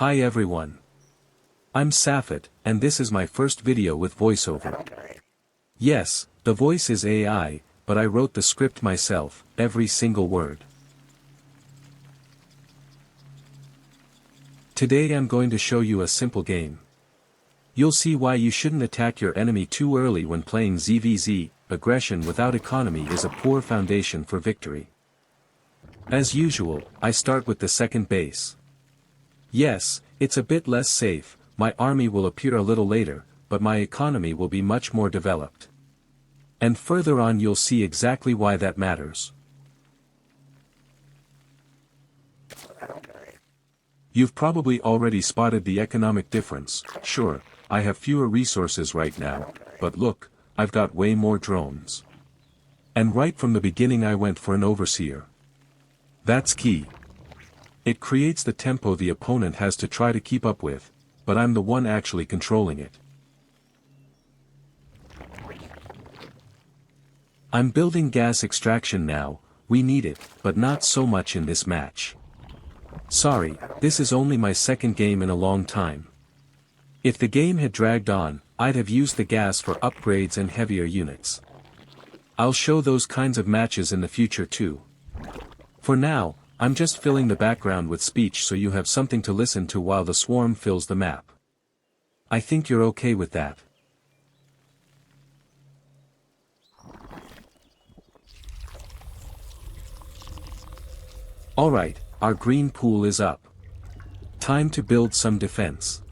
Hi everyone. I'm Safet, and this is my first video with voiceover. Yes, the voice is AI, but I wrote the script myself, every single word. Today I'm going to show you a simple game. You'll see why you shouldn't attack your enemy too early when playing ZvZ. Aggression without economy is a poor foundation for victory. As usual, I start with the second base. Yes, it's a bit less safe, my army will appear a little later, but my economy will be much more developed. And further on you'll see exactly why that matters. You've probably already spotted the economic difference. Sure, I have fewer resources right now, but look, I've got way more drones. And right from the beginning I went for an overseer. That's key. It creates the tempo the opponent has to try to keep up with, but I'm the one actually controlling it. I'm building gas extraction now, we need it, but not so much in this match. Sorry, this is only my second game in a long time. If the game had dragged on, I'd have used the gas for upgrades and heavier units. I'll show those kinds of matches in the future too. For now, I'm just filling the background with speech so you have something to listen to while the swarm fills the map. I think you're okay with that. Alright, our green pool is up. Time to build some defense.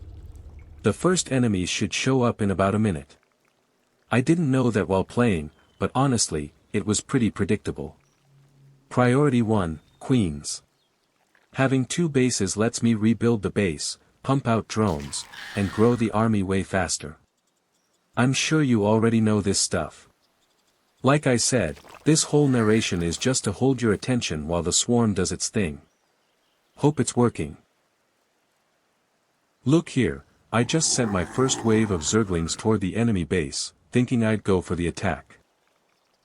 The first enemies should show up in about a minute. I didn't know that while playing, but honestly, it was pretty predictable. Priority 1, Queens. Having 2 bases lets me rebuild the base, pump out drones, and grow the army way faster. I'm sure you already know this stuff. Like I said, this whole narration is just to hold your attention while the swarm does its thing. Hope it's working. Look here, I just sent my first wave of Zerglings toward the enemy base, thinking I'd go for the attack.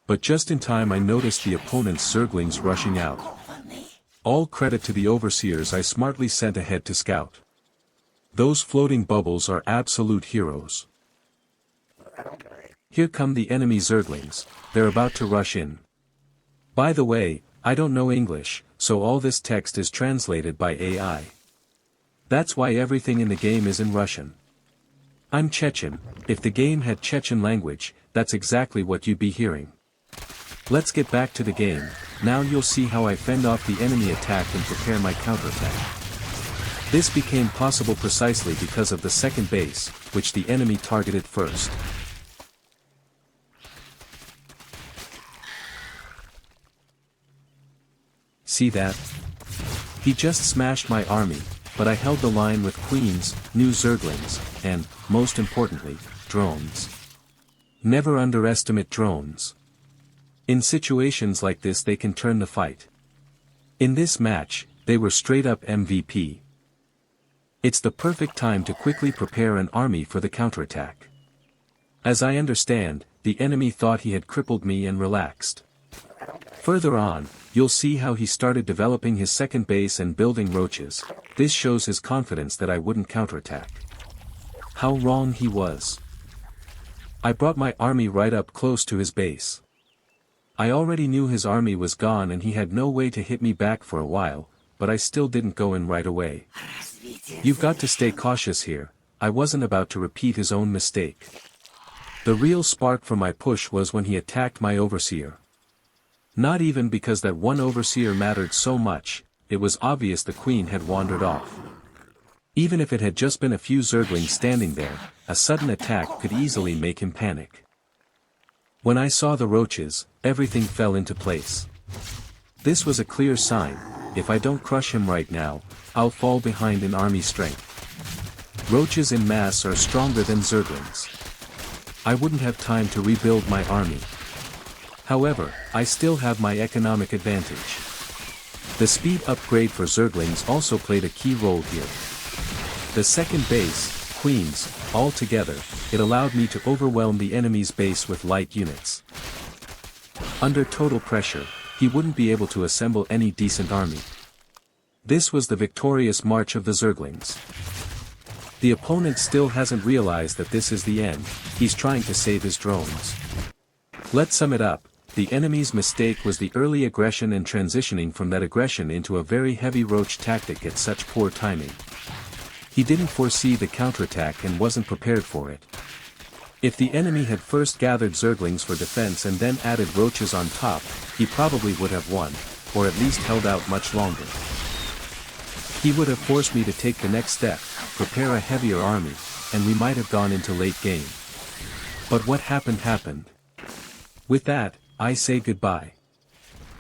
But just in time I noticed the opponent's Zerglings rushing out. All credit to the overseers I smartly sent ahead to scout. Those floating bubbles are absolute heroes. Here come the enemy Zerglings, they're about to rush in. By the way, I don't know English, so all this text is translated by AI. That's why everything in the game is in Russian. I'm Chechen, if the game had Chechen language, that's exactly what you'd be hearing. Let's get back to the game, now you'll see how I fend off the enemy attack and prepare my counterattack. This became possible precisely because of the second base, which the enemy targeted first. See that? He just smashed my army, but I held the line with queens, new Zerglings, and, most importantly, drones. Never underestimate drones. In situations like this they can turn the fight. In this match, they were straight up MVP. It's the perfect time to quickly prepare an army for the counterattack. As I understand, the enemy thought he had crippled me and relaxed. Further on, you'll see how he started developing his second base and building roaches. This shows his confidence that I wouldn't counterattack. How wrong he was. I brought my army right up close to his base. I already knew his army was gone and he had no way to hit me back for a while, but I still didn't go in right away. You've got to stay cautious here, I wasn't about to repeat his own mistake. The real spark for my push was when he attacked my overseer. Not even because that one overseer mattered so much, it was obvious the queen had wandered off. Even if it had just been a few Zerglings standing there, a sudden attack could easily make him panic. When I saw the roaches, everything fell into place. This was a clear sign, if I don't crush him right now, I'll fall behind in army strength. Roaches in mass are stronger than Zerglings. I wouldn't have time to rebuild my army. However, I still have my economic advantage. The speed upgrade for Zerglings also played a key role here. The second base, Queens, all together, it allowed me to overwhelm the enemy's base with light units. Under total pressure, he wouldn't be able to assemble any decent army. This was the victorious march of the Zerglings. The opponent still hasn't realized that this is the end, he's trying to save his drones. Let's sum it up, the enemy's mistake was the early aggression and transitioning from that aggression into a very heavy roach tactic at such poor timing. He didn't foresee the counterattack and wasn't prepared for it. If the enemy had first gathered Zerglings for defense and then added roaches on top, he probably would have won, or at least held out much longer. He would have forced me to take the next step, prepare a heavier army, and we might have gone into late game. But what happened happened. With that, I say goodbye.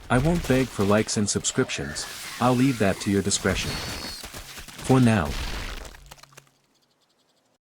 I won't beg for likes and subscriptions, I'll leave that to your discretion. For now.